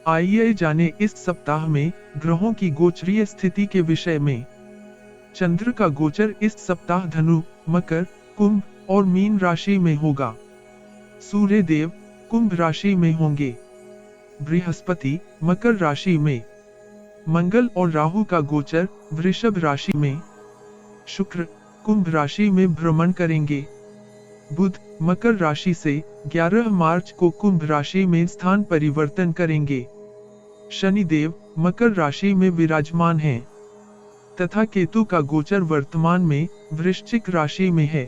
आइए जाने इस सप्ताह में ग्रहों की गोचरीय स्थिति के विषय में। चंद्र का गोचर इस सप्ताह धनु, मकर, कुंभ और मीन राशि में होगा। सूर्य देव कुंभ राशि में होंगे। बृहस्पति मकर राशि में। मंगल और राहु का गोचर वृषभ राशि में। शुक्र कुंभ राशि में भ्रमण करेंगे। बुध मकर राशि से 11 मार्च को कुंभ राशि में स्थान परिवर्तन करेंगे। शनिदेव मकर राशि में विराजमान हैं, तथा केतु का गोचर वर्तमान में वृश्चिक राशि में है।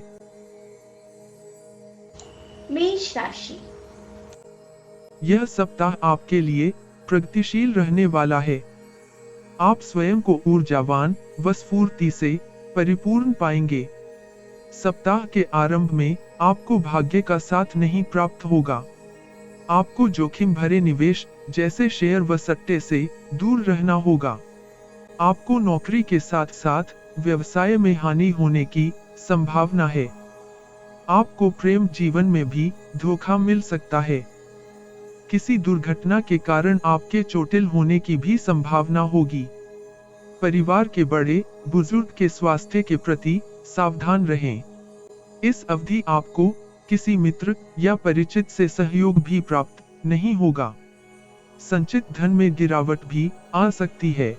मेष राशि। यह सप्ताह आपके लिए प्रगतिशील रहने वाला है। आप स्वयं को ऊर्जावान व स्फूर्ति से परिपूर्ण पाएंगे। सप्ताह के आरंभ में आपको भाग्य का साथ नहीं प्राप्त होगा। आपको जोखिम भरे निवेश जैसे शेयर व सट्टे से दूर रहना होगा। आपको नौकरी के साथ साथ व्यवसाय में हानि होने की संभावना है। आपको प्रेम जीवन में भी धोखा मिल सकता है। किसी दुर्घटना के कारण आपके चोटिल होने की भी संभावना होगी। परिवार के बड़े बुजुर्ग के स्वास्थ्य के प्रति सावधान रहें। इस अवधि आपको किसी मित्र या परिचित से सहयोग भी प्राप्त नहीं होगा। संचित धन में गिरावट भी आ सकती है।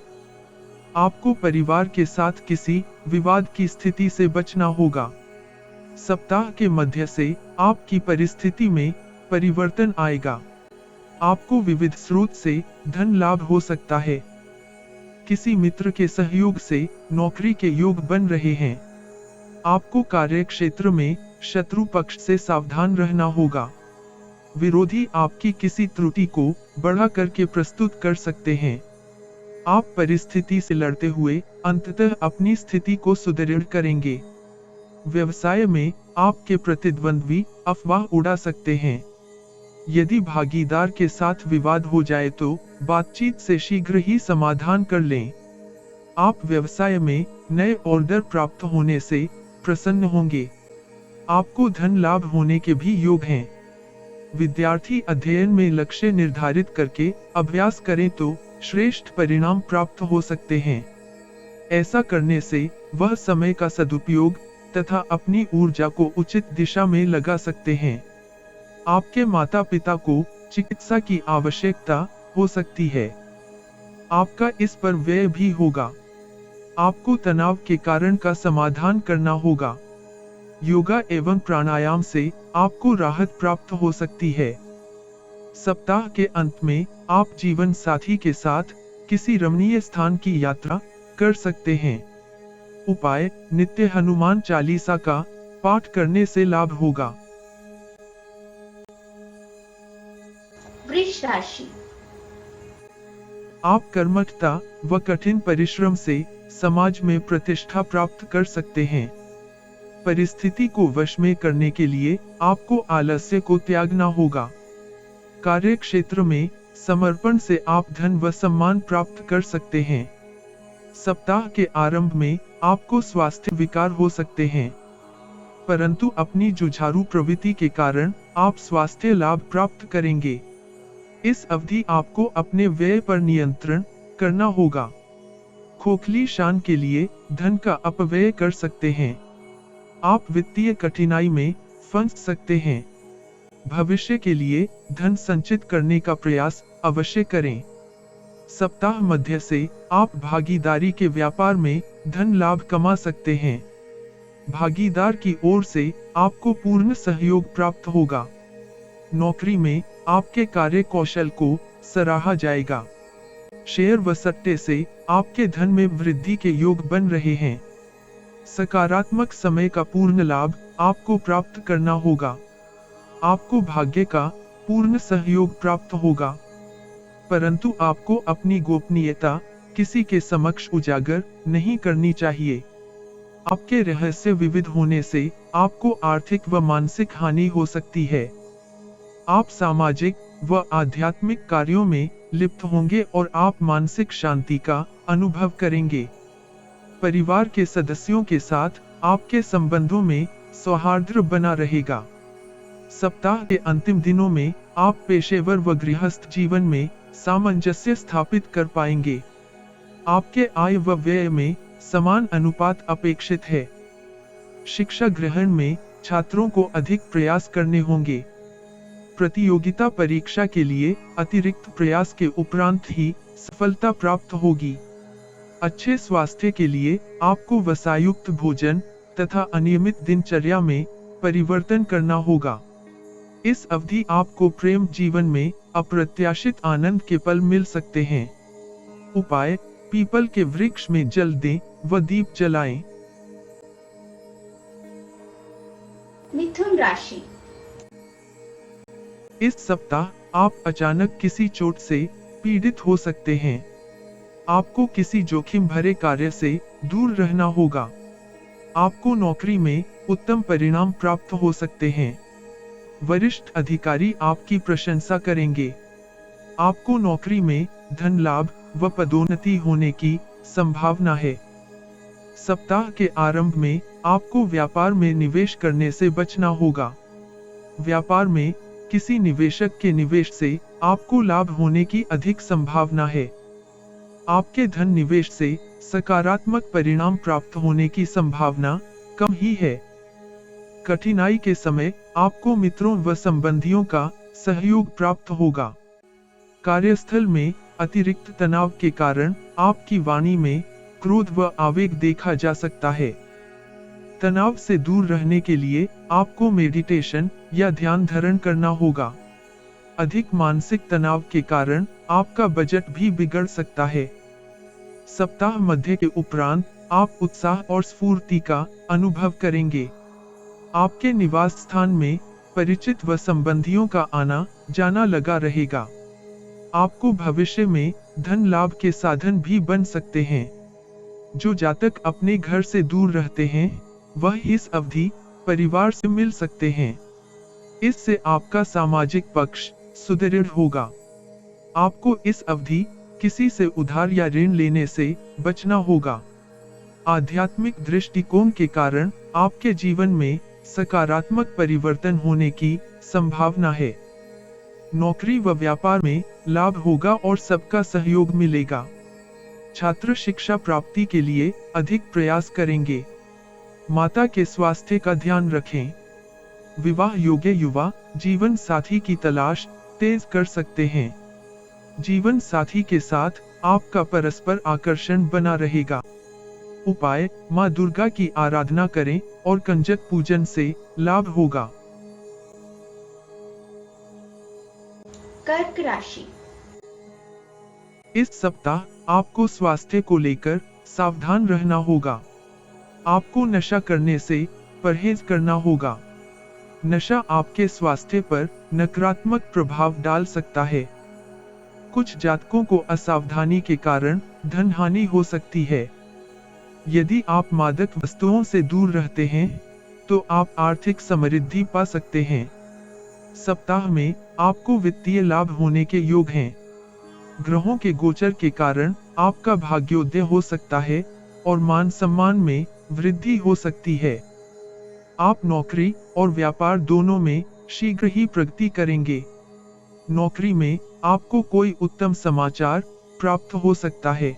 आपको परिवार के साथ किसी विवाद की स्थिति से बचना होगा। सप्ताह के मध्य से आपकी परिस्थिति में परिवर्तन आएगा। आपको विविध स्रोत से धन लाभ हो सकता है। किसी मित्र के सहयोग से नौकरी के योग बन रहे हैं। आपको कार्य क्षेत्र में शत्रु पक्ष से सावधान रहना होगा। विरोधी आपकी किसी त्रुटि को बढ़ा करके प्रस्तुत कर सकते हैं। आप परिस्थिति से लड़ते हुए अंततः अपनी स्थिति को सुदृढ़ करेंगे। व्यवसाय में आपके प्रतिद्वंद्वी अफवाह उड़ा सकते हैं। यदि भागीदार के साथ विवाद हो जाए तो बातचीत से शीघ्र ही समाधान कर लें। आप व्यवसाय में नए ऑर्डर प्राप्त होने से प्रसन्न होंगे। आपको धन लाभ होने के भी योग हैं। विद्यार्थी अध्ययन में लक्ष्य निर्धारित करके अभ्यास करें तो श्रेष्ठ परिणाम प्राप्त हो सकते हैं। ऐसा करने से वह समय का सदुपयोग तथा अपनी ऊर्जा को उचित दिशा में लगा सकते हैं। आपके माता पिता को चिकित्सा की आवश्यकता हो सकती है। आपका इस पर व्यय भी होगा। आपको तनाव के कारण का समाधान करना होगा। योगा एवं प्राणायाम से आपको राहत प्राप्त हो सकती है। सप्ताह के अंत में आप जीवन साथी के साथ किसी रमणीय स्थान की यात्रा कर सकते हैं। उपाय नित्य हनुमान चालीसा का पाठ करने से लाभ होगा। वृष राशि। आप कर्मठता व कठिन परिश्रम से समाज में प्रतिष्ठा प्राप्त कर सकते हैं। परिस्थिति को वश में करने के लिए आपको आलस्य को त्यागना होगा। कार्य क्षेत्र में समर्पण से आप धन व सम्मान प्राप्त कर सकते हैं। सप्ताह के आरंभ में आपको स्वास्थ्य विकार हो सकते हैं, परंतु अपनी जुझारू प्रवृत्ति के कारण आप स्वास्थ्य लाभ प्राप्त करेंगे। इस अवधि आपको अपने व्यय पर नियंत्रण करना होगा। खोखली शान के लिए धन का अपव्यय कर सकते हैं। आप वित्तीय कठिनाई में फंस सकते हैं। भविष्य के लिए धन संचित करने का प्रयास अवश्य करें। सप्ताह मध्य से आप भागीदारी के व्यापार में धन लाभ कमा सकते हैं। भागीदार की ओर से आपको पूर्ण सहयोग प्राप्त होगा। नौकरी में आपके कार्य कौशल को सराहा जाएगा। शेयर व सट्टे से आपके धन में वृद्धि के योग बन रहे हैं। सकारात्मक समय का पूर्ण लाभ आपको प्राप्त करना होगा। आपको भाग्य का पूर्ण सहयोग प्राप्त होगा, परंतु आपको अपनी गोपनीयता किसी के समक्ष उजागर नहीं करनी चाहिए। आपके रहस्य विविध होने से आपको आर्थिक व मानसिक हानि हो सकती है। आप सामाजिक व आध्यात्मिक कार्यों में लिप्त होंगे और आप मानसिक शांति का अनुभव करेंगे। परिवार के सदस्यों के साथ आपके संबंधों में सौहार्द बना रहेगा। सप्ताह के अंतिम दिनों में आप पेशेवर व गृहस्थ जीवन में सामंजस्य स्थापित कर पाएंगे। आपके आय व व्यय में समान अनुपात अपेक्षित है। शिक्षा ग्रहण में छात्रों को अधिक प्रयास करने होंगे। प्रतियोगिता परीक्षा के लिए अतिरिक्त प्रयास के उपरांत ही सफलता प्राप्त होगी। अच्छे स्वास्थ्य के लिए आपको वसायुक्त भोजन तथा अनियमित दिनचर्या में परिवर्तन करना होगा। इस अवधि आपको प्रेम जीवन में अप्रत्याशित आनंद के पल मिल सकते हैं। उपाय: पीपल के वृक्ष में जल दें व दीप जलाएं। मिथुन राशि। इस सप्ताह आप अचानक किसी चोट से पीड़ित हो सकते हैं। आपको किसी जोखिम भरे कार्य से दूर रहना होगा। आपको नौकरी में उत्तम परिणाम प्राप्त हो सकते हैं। वरिष्ठ अधिकारी आपकी प्रशंसा करेंगे। आपको नौकरी में धन लाभ व पदोन्नति होने की संभावना है। सप्ताह के आरंभ में आपको व्यापार में निवेश करने से बचना होगा। व्यापार में किसी निवेशक के निवेश से आपको लाभ होने की अधिक संभावना है। आपके धन निवेश से सकारात्मक परिणाम प्राप्त होने की संभावना कम ही है। कठिनाई के समय आपको मित्रों व संबंधियों का सहयोग प्राप्त होगा। कार्यस्थल में अतिरिक्त तनाव के कारण आपकी वाणी में क्रोध व आवेग देखा जा सकता है। तनाव से दूर रहने के लिए आपको मेडिटेशन या ध्यान धारण करना होगा। अधिक मानसिक तनाव के कारण आपका बजट भी बिगड़ सकता है। सप्ताह मध्य के उपरांत आप उत्साह और स्फूर्ति का अनुभव करेंगे। आपके निवास स्थान में परिचित व संबंधियों का आना जाना लगा रहेगा। आपको भविष्य में धन लाभ के साधन भी बन सकते हैं। जो जातक अपने घर से दूर रहते हैं वह इस अवधि परिवार से मिल सकते हैं। इससे आपका सामाजिक पक्ष सुदृढ़ होगा। आपको इस अवधि किसी से उधार या ऋण लेने से बचना होगा। आध्यात्मिक दृष्टिकोण के कारण आपके जीवन में सकारात्मक परिवर्तन होने की संभावना है। नौकरी व व्यापार में लाभ होगा और सबका सहयोग मिलेगा। छात्र शिक्षा प्राप्ति के लिए अधिक प्रयास करेंगे। माता के स्वास्थ्य का ध्यान रखें। विवाह योग्य युवा जीवन साथी की तलाश तेज कर सकते हैं। जीवन साथी के साथ आपका परस्पर आकर्षण बना रहेगा। उपाय: मां दुर्गा की आराधना करें और कंजक पूजन से लाभ होगा। कर्क राशि। इस सप्ताह आपको स्वास्थ्य को लेकर सावधान रहना होगा। आपको नशा करने से परहेज करना होगा। नशा आपके स्वास्थ्य पर नकारात्मक प्रभाव डाल सकता है। कुछ जातकों को असावधानी के कारण धन हानि हो सकती है। यदि आप मादक वस्तुओं से दूर रहते हैं तो आप आर्थिक समृद्धि पा सकते हैं। सप्ताह में आपको वित्तीय लाभ होने के योग हैं। ग्रहों के गोचर के कारण आपका भाग्योदय हो सकता है और मान सम्मान में वृद्धि हो सकती है। आप नौकरी और व्यापार दोनों में शीघ्र ही प्रगति करेंगे। नौकरी में आपको कोई उत्तम समाचार प्राप्त हो सकता है।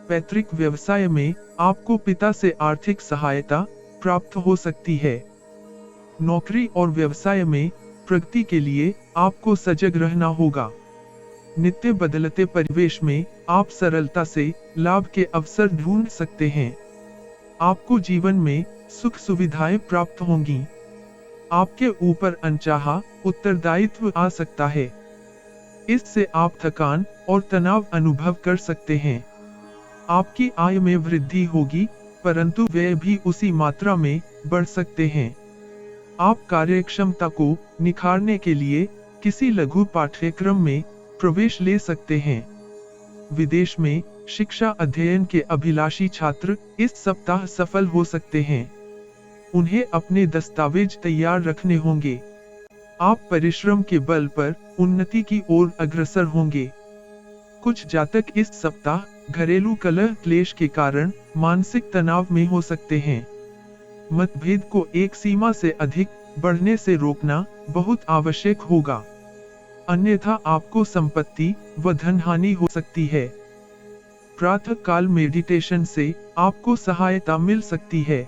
पैतृक व्यवसाय में आपको पिता से आर्थिक सहायता प्राप्त हो सकती है। नौकरी और व्यवसाय में प्रगति के लिए आपको सजग रहना होगा। नित्य बदलते परिवेश में आप सरलता से लाभ के अवसर ढूंढ सकते हैं। आपको जीवन में सुख सुविधाएं प्राप्त होंगी। आपके ऊपर अनचाहा उत्तरदायित्व आ सकता है। इससे आप थकान और तनाव अनुभव कर सकते हैं। आपकी आय में वृद्धि होगी, परंतु व्यय भी उसी मात्रा में बढ़ सकते हैं। आप कार्यक्षमता को निखारने के लिए किसी लघु पाठ्यक्रम में प्रवेश ले सकते हैं। विदेश में शिक्षा अध्ययन के अभिलाषी छात्र इस सप्ताह सफल हो सकते हैं। उन्हें अपने दस्तावेज तैयार रखने होंगे। आप परिश्रम के बल पर उन्नति की ओर अग्रसर होंगे। कुछ जातक इस सप्ताह घरेलू कलह क्लेश के कारण मानसिक तनाव में हो सकते हैं। मतभेद को एक सीमा से अधिक बढ़ने से रोकना बहुत आवश्यक होगा। अन्यथा आपको संपत्ति व धन हानि हो सकती है। प्रातः काल मेडिटेशन से आपको सहायता मिल सकती है।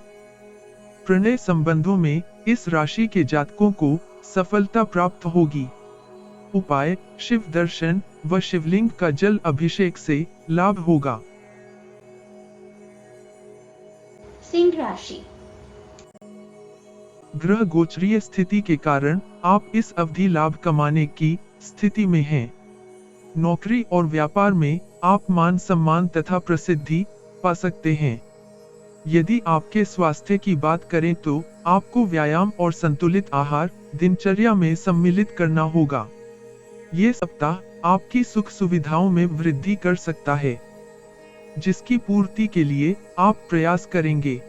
प्रणय संबंधों में इस राशि के जातकों को सफलता प्राप्त होगी। उपाय, शिव दर्शन व शिवलिंग का जल अभिषेक से लाभ होगा। सिंह राशि। ग्रह गोचरीय स्थिति के कारण आप इस अवधि लाभ कमाने की स्थिति में हैं। नौकरी और व्यापार में आप मान सम्मान तथा प्रसिद्धि पा सकते हैं। यदि आपके स्वास्थ्य की बात करें तो आपको व्यायाम और संतुलित आहार दिनचर्या में सम्मिलित करना होगा। ये सप्ताह आपकी सुख सुविधाओं में वृद्धि कर सकता है, जिसकी पूर्ति के लिए आप प्रयास करेंगे।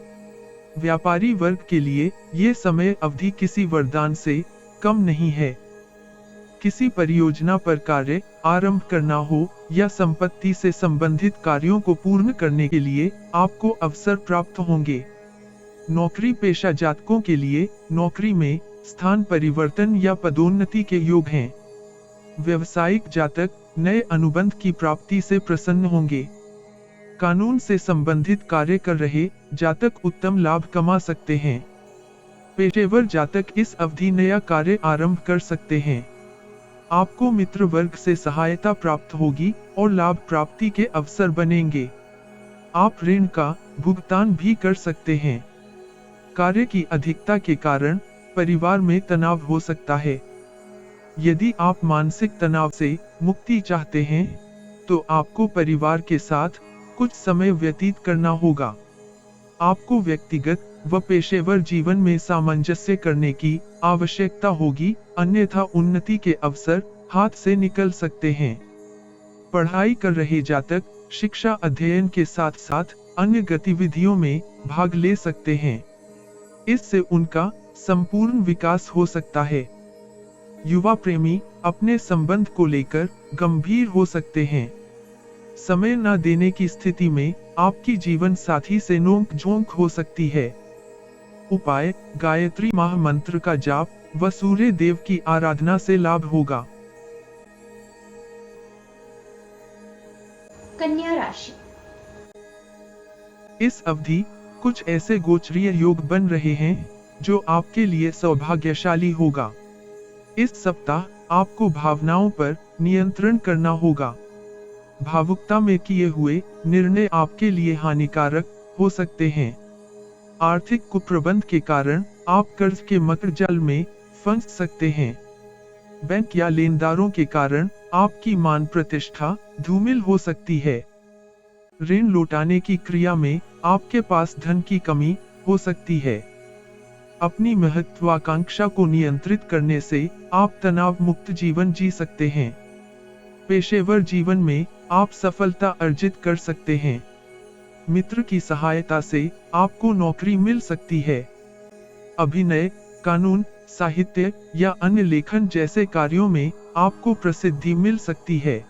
व्यापारी वर्ग के लिए ये समय अवधि किसी वरदान से कम नहीं है। किसी परियोजना पर कार्य आरंभ करना हो या संपत्ति से संबंधित कार्यों को पूर्ण करने के लिए आपको अवसर प्राप्त होंगे। नौकरी पेशा जातकों के लिए नौकरी में स्थान परिवर्तन या पदोन्नति के योग हैं। व्यवसायिक जातक नए अनुबंध की प्राप्ति से प्रसन्न होंगे। कानून से संबंधित कार्य कर रहे जातक उत्तम लाभ कमा सकते हैं। पेशेवर जातक इस अवधि नया कार्य आरंभ कर सकते हैं। आपको मित्र वर्ग से सहायता प्राप्त होगी और लाभ प्राप्ति के अवसर बनेंगे। आप ऋण का भुगतान भी कर सकते हैं। कार्य की अधिकता के कारण परिवार में तनाव हो सकता है। यदि आप मानसिक तनाव से मुक्ति चाहते हैं तो आपको परिवार के साथ कुछ समय व्यतीत करना होगा। आपको व्यक्तिगत व पेशेवर जीवन में सामंजस्य करने की आवश्यकता होगी, अन्यथा उन्नति के अवसर हाथ से निकल सकते हैं। पढ़ाई कर रहे जातक शिक्षा अध्ययन के साथ साथ अन्य गतिविधियों में भाग ले सकते हैं। इससे उनका संपूर्ण विकास हो सकता है। युवा प्रेमी अपने संबंध को लेकर गंभीर हो सकते हैं। समय न देने की स्थिति में आपकी जीवन साथी से नोक झोंक हो सकती है। उपाय, गायत्री महामंत्र का जाप व सूर्य देव की आराधना से लाभ होगा। कन्या राशि। इस अवधि कुछ ऐसे गोचरीय योग बन रहे हैं जो आपके लिए सौभाग्यशाली होगा। इस सप्ताह आपको भावनाओं पर नियंत्रण करना होगा। भावुकता में किए हुए निर्णय आपके लिए हानिकारक हो सकते हैं। आर्थिक कुप्रबंध के कारण आप कर्ज के मकर जाल में फंस सकते हैं। बैंक या लेनदारों के कारण आपकी मान प्रतिष्ठा धूमिल हो सकती है। ऋण लौटाने की क्रिया में आपके पास धन की कमी हो सकती है। अपनी महत्वाकांक्षा को नियंत्रित करने से आप तनाव मुक्त जीवन जी सकते हैं। पेशेवर जीवन में आप सफलता अर्जित कर सकते हैं। मित्र की सहायता से आपको नौकरी मिल सकती है। अभिनय, कानून, साहित्य या अन्य लेखन जैसे कार्यों में आपको प्रसिद्धि मिल सकती है।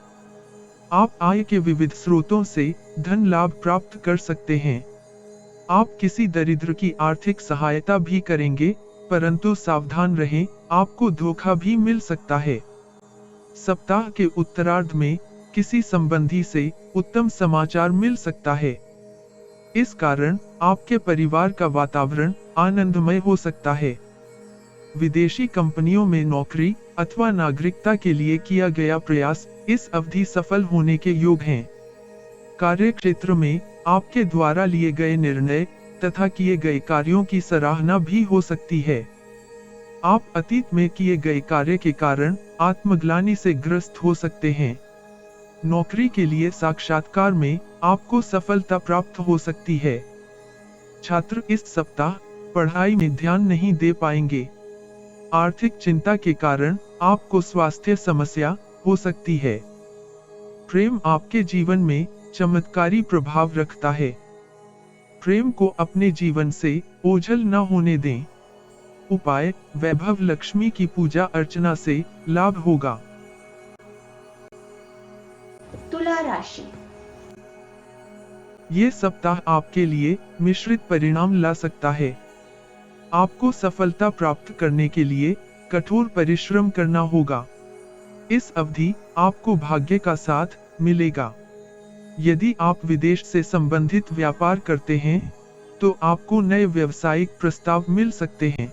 आप आय के विविध स्रोतों से धन लाभ प्राप्त कर सकते हैं। आप किसी दरिद्र की आर्थिक सहायता भी करेंगे, परंतु सावधान रहें, आपको धोखा भी मिल सकता है। सप्ताह के उत्तरार्ध में किसी संबंधी से उत्तम समाचार मिल सकता है। इस कारण आपके परिवार का वातावरण आनंदमय हो सकता है। विदेशी कंपनियों में नौकरी अथवा नागरिकता के लिए किया गया प्रयास इस अवधि सफल होने के योग हैं। कार्य क्षेत्र में आपके द्वारा लिए गए निर्णय तथा किए गए कार्यों की सराहना भी हो सकती है। आप अतीत में किए गए कार्य के कारण आत्मग्लानि से ग्रस्त हो सकते हैं। नौकरी के लिए साक्षात्कार में आपको सफलता प्राप्त हो सकती है। छात्र इस सप्ताह पढ़ाई में ध्यान नहीं दे पाएंगे। आर्थिक चिंता के कारण आपको स्वास्थ्य समस्या हो सकती है। प्रेम आपके जीवन में चमत्कारी प्रभाव रखता है। प्रेम को अपने जीवन से ओझल न होने दें। उपाय, वैभव लक्ष्मी की पूजा अर्चना से लाभ होगा। तुला राशि। ये सप्ताह आपके लिए मिश्रित परिणाम ला सकता है। आपको सफलता प्राप्त करने के लिए कठोर परिश्रम करना होगा। इस अवधि आपको भाग्य का साथ मिलेगा। यदि आप विदेश से संबंधित व्यापार करते हैं, तो आपको नए व्यावसायिक प्रस्ताव मिल सकते हैं।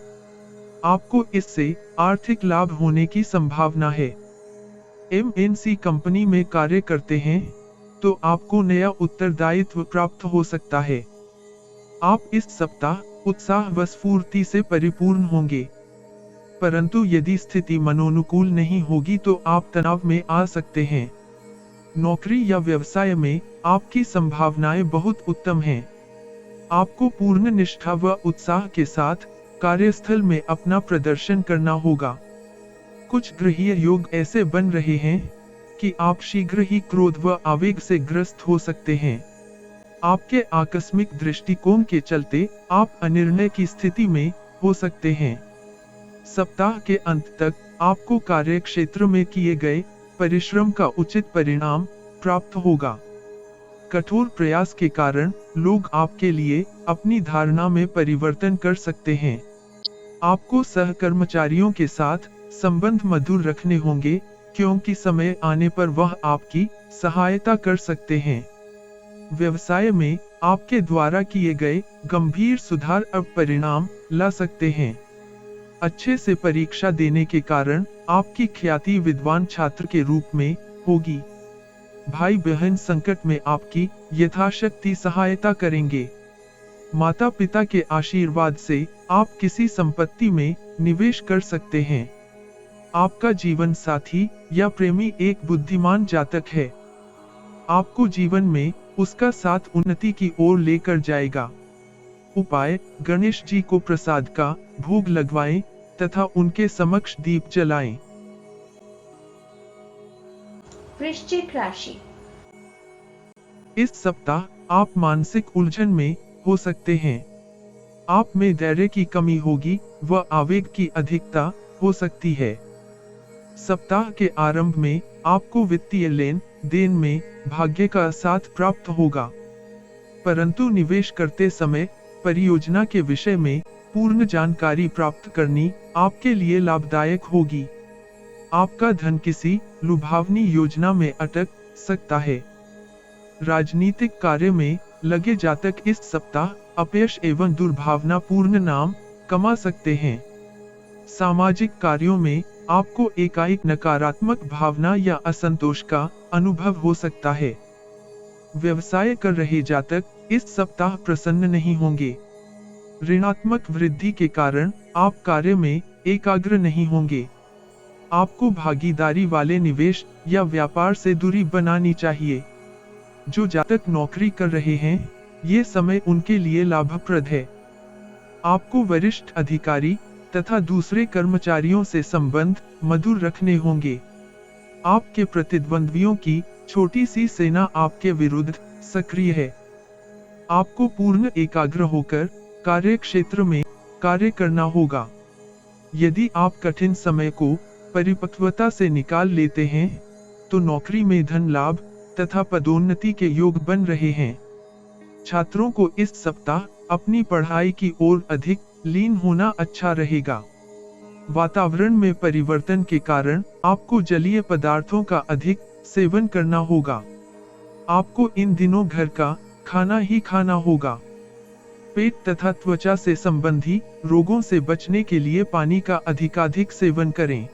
आपको इससे आर्थिक लाभ होने की संभावना है। एमएनसी कंपनी में कार्य करते हैं, तो आपको नया उत्तरदायित्व प्राप्त हो सकता है। आप इस सप्ताह उत्साह व स्फूर्ति से परिपूर्ण होंगे। परंतु यदि स्थिति मनोनुकूल नहीं होगी तो आप तनाव में आ सकते हैं। नौकरी या व्यवसाय में आपकी संभावनाएं बहुत उत्तम हैं। आपको पूर्ण निष्ठा व उत्साह के साथ कार्यस्थल में अपना प्रदर्शन करना होगा। कुछ गृहीय योग ऐसे बन रहे हैं कि आप शीघ्र ही क्रोध व आवेग से ग्रस्त हो सकते हैं। आपके आकस्मिक दृष्टिकोण के चलते आप अनिर्णय की स्थिति में हो सकते हैं। सप्ताह के अंत तक आपको कार्य क्षेत्र में किए गए परिश्रम का उचित परिणाम प्राप्त होगा। कठोर प्रयास के कारण लोग आपके लिए अपनी धारणा में परिवर्तन कर सकते हैं। आपको सहकर्मचारियों के साथ संबंध मधुर रखने होंगे, क्योंकि समय आने पर वह आपकी सहायता कर सकते हैं। व्यवसाय में आपके द्वारा किए गए गंभीर सुधार अब परिणाम ला सकते हैं। अच्छे से परीक्षा देने के कारण आपकी ख्याति विद्वान छात्र के रूप में होगी। भाई बहन संकट में आपकी यथाशक्ति सहायता करेंगे। माता पिता के आशीर्वाद से आप किसी संपत्ति में निवेश कर सकते हैं। आपका जीवन साथी या प्रेमी एक बुद्धिमान जातक है। आपको जीवन में उसका साथ उन्नति की ओर लेकर जाएगा। उपाय: गणेश जी को प्रसाद का भोग लगवाएं तथा उनके समक्ष दीप जलाएं। वृश्चिक राशि। इस सप्ताह आप मानसिक उलझन में हो सकते हैं। आप में धैर्य की कमी होगी व आवेग की अधिकता हो सकती है। सप्ताह के आरंभ में आपको वित्तीय लेन देन में भाग्य का साथ प्राप्त होगा, परंतु निवेश करते समय परियोजना के विषय में पूर्ण जानकारी प्राप्त करनी आपके लिए लाभदायक होगी। आपका धन किसी लुभावनी योजना में अटक सकता है। राजनीतिक कार्य में लगे जातक इस सप्ताह अपयश एवं दुर्भावनापूर्ण नाम कमा सकते हैं। सामाजिक कार्यों में आपको एकाएक नकारात्मक भावना या असंतोष का अनुभव हो सकता है। व्यवसाय कर रहे जातक इस सप्ताह प्रसन्न नहीं होंगे। ऋणात्मक वृद्धि के कारण आप कार्य में एकाग्र नहीं होंगे। आपको भागीदारी वाले निवेश या व्यापार से दूरी बनानी चाहिए। जो जातक नौकरी कर रहे हैं, ये समय उनके लिए लाभप्रद है। आपको वरिष्ठ अधिकारी तथा दूसरे कर्मचारियों से संबंध मधुर रखने होंगे। आपके प्रतिद्वंद्वियों की छोटी सी सेना आपके विरुद्ध सक्रिय है। आपको पूर्ण एकाग्र होकर कार्य क्षेत्र में कार्य करना होगा। यदि आप कठिन समय को परिपक्वता से निकाल लेते हैं, तो नौकरी में धन लाभ तथा पदोन्नति के योग बन रहे हैं। छात्रों को इस सप्ताह अपनी पढ़ाई की ओर अधिक लीन होना अच्छा रहेगा। वातावरण में परिवर्तन के कारण आपको जलीय पदार्थों का अधिक सेवन करना होगा। आपको इन दिनों घर का खाना ही खाना होगा। पेट तथा त्वचा से संबंधी रोगों से बचने के लिए पानी का अधिकाधिक सेवन करें।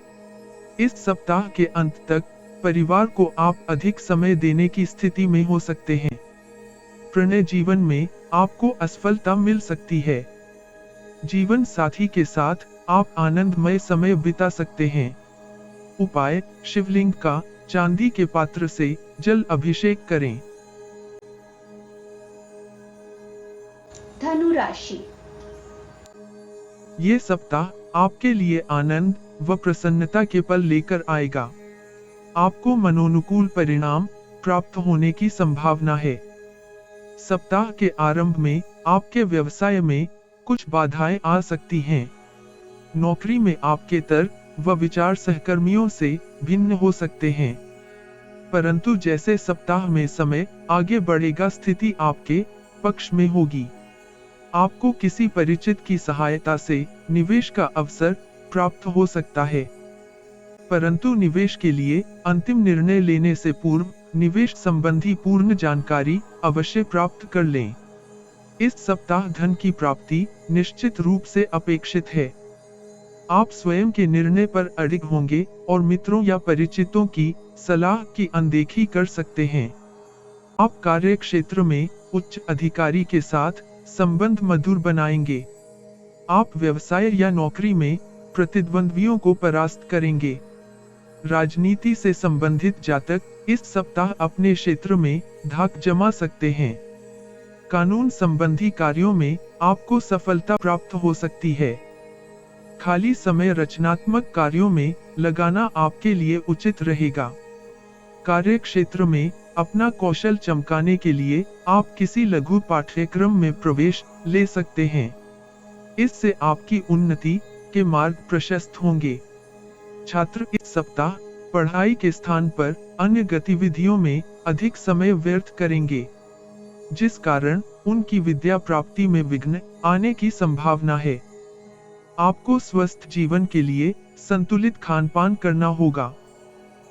इस सप्ताह के अंत तक परिवार को आप अधिक समय देने की स्थिति में हो सकते हैं। प्रणय जीवन में आपको असफलता मिल सकती है। जीवन साथी के साथ आप आनंदमय समय बिता सकते हैं। उपाय: शिवलिंग का चांदी के पात्र से जल अभिषेक करें। धनु राशि। ये सप्ताह आपके लिए आनंद व प्रसन्नता के पल लेकर आएगा। आपको मनोनुकूल परिणाम प्राप्त होने की संभावना है। सप्ताह के आरंभ में आपके व्यवसाय में कुछ बाधाएं आ सकती हैं। नौकरी में आपके तर्क व विचार सहकर्मियों से भिन्न हो सकते हैं, परंतु जैसे सप्ताह में समय आगे बढ़ेगा स्थिति आपके पक्ष में होगी। आपको किसी परिचित की सहायता से निवेश का अवसर प्राप्त हो सकता है। परंतु निवेश के लिए अंतिम निर्णय लेने से पूर्व निवेश संबंधी पूर्ण जानकारी अवश्य प्राप्त कर लें। इस सप्ताह धन की प्राप्ति निश्चित रूप से अपेक्षित है। आप स्वयं के निर्णय पर अडिग होंगे और मित्रों या परिचितों की सलाह की अनदेखी कर सकते हैं। आप कार्य क्षेत्र में उच्च अधिकारी के साथ संबंध मधुर बनाएंगे। आप व्यवसाय या नौकरी में प्रतिद्वंद्वियों को परास्त करेंगे। राजनीति से संबंधित जातक इस सप्ताह अपने क्षेत्र में धाक जमा सकते हैं। कानून संबंधी कार्यों में आपको सफलता प्राप्त हो सकती है। खाली समय रचनात्मक कार्यों में लगाना आपके लिए उचित रहेगा। कार्य क्षेत्र में अपना कौशल चमकाने के लिए आप किसी लघु पाठ्यक्रम में प्रवेश ले सकते हैं। इससे आपकी उन्नति के मार्ग प्रशस्त होंगे। छात्र इस सप्ताह पढ़ाई के स्थान पर अन्य गतिविधियों में अधिक समय व्यर्थ करेंगे, जिस कारण उनकी विद्या प्राप्ति में विघ्न आने की संभावना है। आपको स्वस्थ जीवन के लिए संतुलित खानपान करना होगा,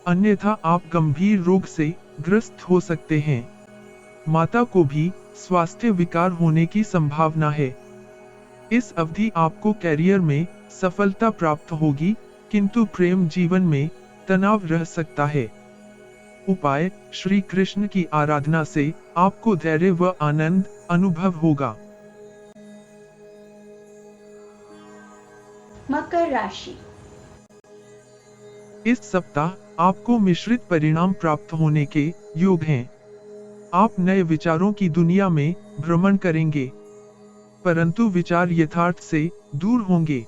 अन्यथा आप गंभीर रोग से ग्रस्त हो सकते हैं। माता को भी स्वास्थ्य विकार होने की संभावना है। इस अवधि आपको कैरियर में सफलता प्राप्त होगी, किंतु प्रेम जीवन में तनाव रह सकता है। उपाय: श्री कृष्ण की आराधना से आपको धैर्य व आनंद अनुभव होगा। मकर राशि। इस सप्ताह आपको मिश्रित परिणाम प्राप्त होने के योग हैं। आप नए विचारों की दुनिया में भ्रमण करेंगे, परंतु विचार यथार्थ से दूर होंगे।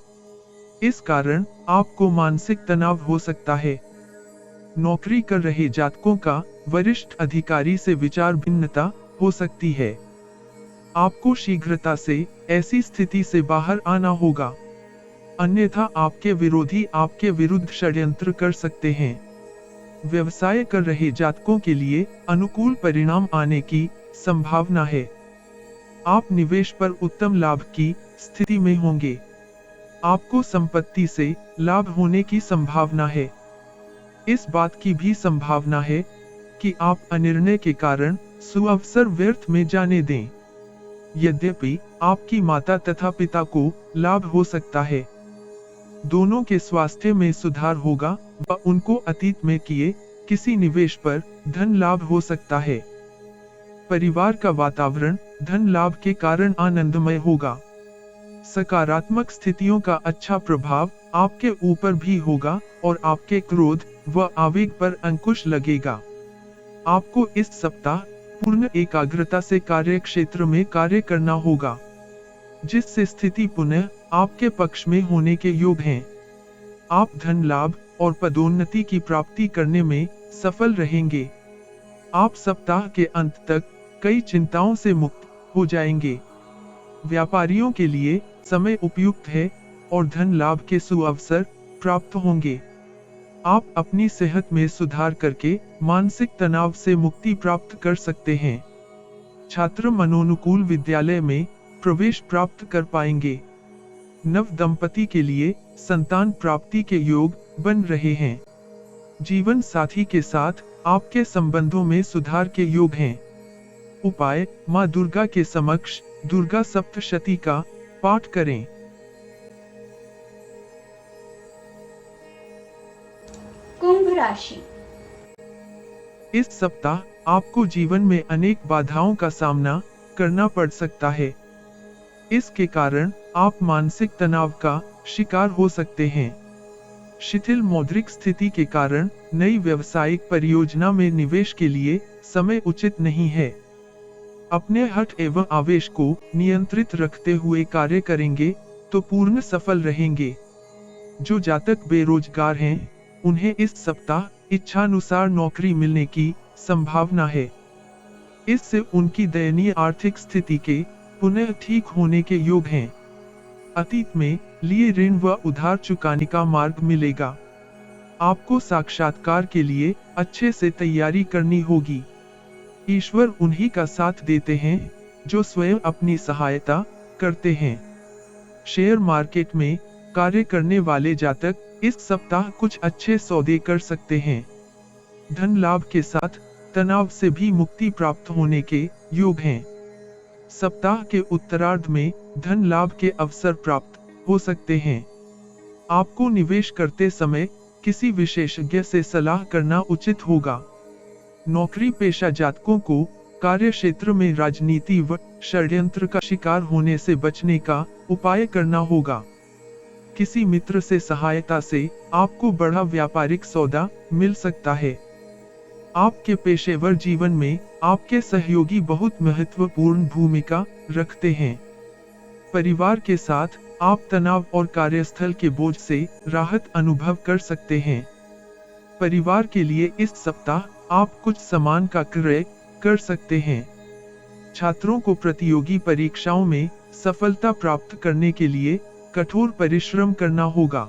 इस कारण आपको मानसिक तनाव हो सकता है। नौकरी कर रहे जातकों का वरिष्ठ अधिकारी से विचार भिन्नता हो सकती है। आपको शीघ्रता से ऐसी स्थिति से बाहर आना होगा, अन्यथा आपके विरोधी आपके विरुद्ध षड्यंत्र कर सकते हैं। व्यवसाय कर रहे जातकों के लिए अनुकूल परिणाम आने की संभावना है। आप निवेश पर उत्तम लाभ की स्थिति में होंगे। आपको संपत्ति से लाभ होने की संभावना है। इस बात की भी संभावना है कि आप अनिर्णय के कारण सुअवसर व्यर्थ में जाने दें। यद्यपि आपकी माता तथा पिता को लाभ हो सकता है। दोनों के स्वास्थ्य में सुधार होगा व उनको अतीत में किए किसी निवेश पर धन लाभ हो सकता है। परिवार का वातावरण धन लाभ के कारण आनंदमय होगा। सकारात्मक स्थितियों का अच्छा प्रभाव आपके ऊपर भी होगा और आपके क्रोध व आवेग पर अंकुश लगेगा। आपको इस सप्ताह पूर्ण एकाग्रता से कार्य क्षेत्र में कार्य करना होगा, जिससे स्थिति पुनः आपके पक्ष में होने के योग हैं। आप धन लाभ और पदोन्नति की प्राप्ति करने में सफल रहेंगे। आप सप्ताह के अंत तक कई चिंताओं से मुक्त हो जाएंगे। व्यापारियों के लिए समय उपयुक्त है और धन लाभ के सुअवसर प्राप्त होंगे। आप अपनी सेहत में सुधार करके मानसिक तनाव से मुक्ति प्राप्त कर सकते हैं। छात्र मनोनुकूल विद्यालय में प्रवेश प्राप्त कर पाएंगे। नव दंपति के लिए संतान प्राप्ति के योग बन रहे हैं। जीवन साथी के साथ आपके संबंधों में सुधार के योग हैं। उपाय: मां दुर्गा के समक्ष दुर्गा सप्तशती का पाठ करें। कुंभ राशि। इस सप्ताह आपको जीवन में अनेक बाधाओं का सामना करना पड़ सकता है। इसके कारण आप मानसिक तनाव का शिकार हो सकते हैं। शिथिल मौद्रिक स्थिति के कारण नई व्यावसायिक परियोजना में निवेश के लिए समय उचित नहीं है। अपने हठ एवं आवेश को नियंत्रित रखते हुए कार्य करेंगे तो पूर्ण सफल रहेंगे। जो जातक बेरोजगार हैं, उन्हें इस सप्ताह इच्छानुसार नौकरी मिलने की संभावना है। इससे उनकी दयनीय आर्थिक स्थिति के पुनः ठीक होने के योग हैं। अतीत में लिए ऋण व उधार चुकाने का मार्ग मिलेगा। आपको साक्षात्कार के लिए अच्छे से तैयारी करनी होगी। ईश्वर उन्हीं का साथ देते हैं जो स्वयं अपनी सहायता करते हैं। शेयर मार्केट में कार्य करने वाले जातक इस सप्ताह कुछ अच्छे सौदे कर सकते हैं। धन लाभ के साथ तनाव से भी मुक्ति प्राप्त होने के योग हैं। सप्ताह के उत्तरार्ध में धन लाभ के अवसर प्राप्त हो सकते हैं। आपको निवेश करते समय किसी विशेषज्ञ से सलाह करना उचित होगा। नौकरी पेशा जातकों को कार्य क्षेत्र में राजनीति व षड्यंत्र का शिकार होने से बचने का उपाय करना होगा। किसी मित्र से सहायता से आपको बड़ा व्यापारिक सौदा मिल सकता है। आपके पेशेवर जीवन में आपके सहयोगी बहुत महत्वपूर्ण भूमिका रखते हैं। परिवार के साथ आप तनाव और कार्यस्थल के बोझ से राहत अनुभव कर सकते हैं। परिवार के लिए इस सप्ताह आप कुछ सामान का क्रय कर सकते हैं। छात्रों को प्रतियोगी परीक्षाओं में सफलता प्राप्त करने के लिए कठोर परिश्रम करना होगा।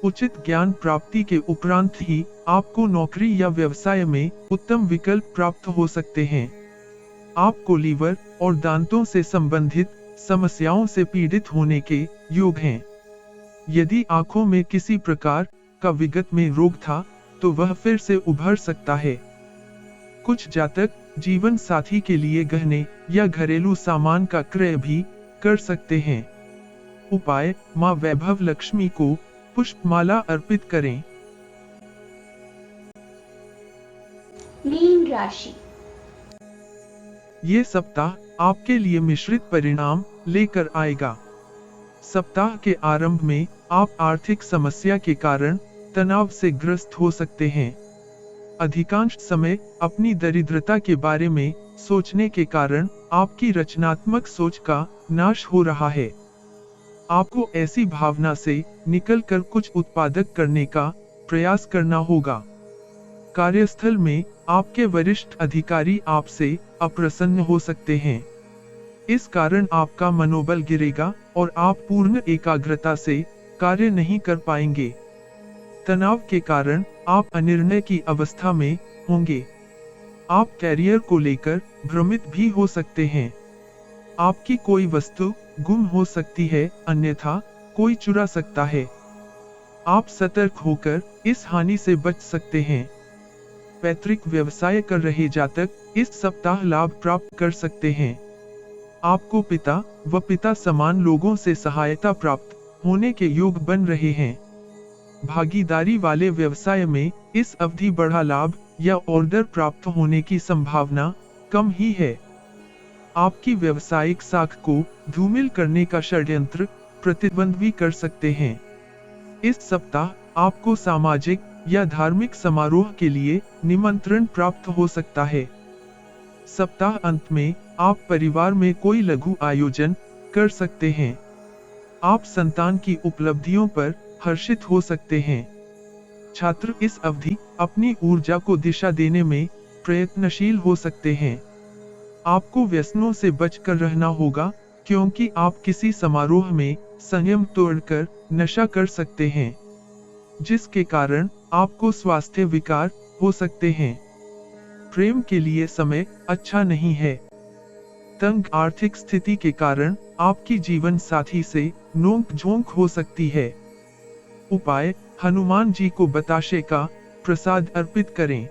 उचित ज्ञान प्राप्ति के उपरांत ही आपको नौकरी या व्यवसाय में उत्तम विकल्प प्राप्त हो सकते हैं। आपको लीवर और दांतों से संबंधित समस्याओं से पीड़ित होने के योग हैं। यदि आंखों में किसी प्रकार का विगत में रोग था तो वह फिर से उभर सकता है। कुछ जातक जीवन साथी के लिए गहने या घरेलू सामान का क्रय भी कर सकते हैं। उपाय: मां वैभव लक्ष्मी को पुष्पमाला अर्पित करें। मीन राशि। ये सप्ताह आपके लिए मिश्रित परिणाम लेकर आएगा। सप्ताह के आरंभ में आप आर्थिक समस्या के कारण तनाव से ग्रस्त हो सकते हैं। अधिकांश समय अपनी दरिद्रता के बारे में सोचने के कारण आपकी रचनात्मक सोच का नाश हो रहा है। आपको ऐसी भावना से निकलकर कुछ उत्पादक करने का प्रयास करना होगा। कार्यस्थल में आपके वरिष्ठ अधिकारी आपसे अप्रसन्न हो सकते हैं। इस कारण आपका मनोबल गिरेगा और आप पूर्ण एकाग्रता से कार्य नहीं कर पाएंगे। तनाव के कारण आप अनिर्णय की अवस्था में होंगे। आप कैरियर को लेकर भ्रमित भी हो सकते हैं। आपकी कोई वस्तु गुम हो सकती है, अन्यथा कोई चुरा सकता है। आप सतर्क होकर इस हानि से बच सकते हैं। पैतृक व्यवसाय कर रहे जातक इस सप्ताह लाभ प्राप्त कर सकते हैं। आपको पिता व पिता समान लोगों से सहायता प्राप्त होने के योग बन रहे हैं। भागीदारी वाले व्यवसाय में इस अवधि बड़ा लाभ या ऑर्डर प्राप्त होने की संभावना कम ही है। आपकी व्यावसायिक साख को धूमिल करने का षड्यंत्र प्रतिद्वंद्वी कर सकते हैं। इस सप्ताह आपको सामाजिक या धार्मिक समारोह के लिए निमंत्रण प्राप्त हो सकता है। सप्ताह अंत में आप परिवार में कोई लघु आयोजन कर सकते हैं। आप संतान की उपलब्धियों पर हर्षित हो सकते हैं। छात्र इस अवधि अपनी ऊर्जा को दिशा देने में प्रयत्नशील हो सकते हैं। आपको व्यसनों से बचकर रहना होगा, क्योंकि आप किसी समारोह में संयम तोड़कर नशा कर सकते हैं, जिसके कारण आपको स्वास्थ्य विकार हो सकते हैं। प्रेम के लिए समय अच्छा नहीं है। तंग आर्थिक स्थिति के कारण आपकी जीवन साथी से नोक झोंक हो सकती है। उपाय: हनुमान जी को बताशे का प्रसाद अर्पित करें।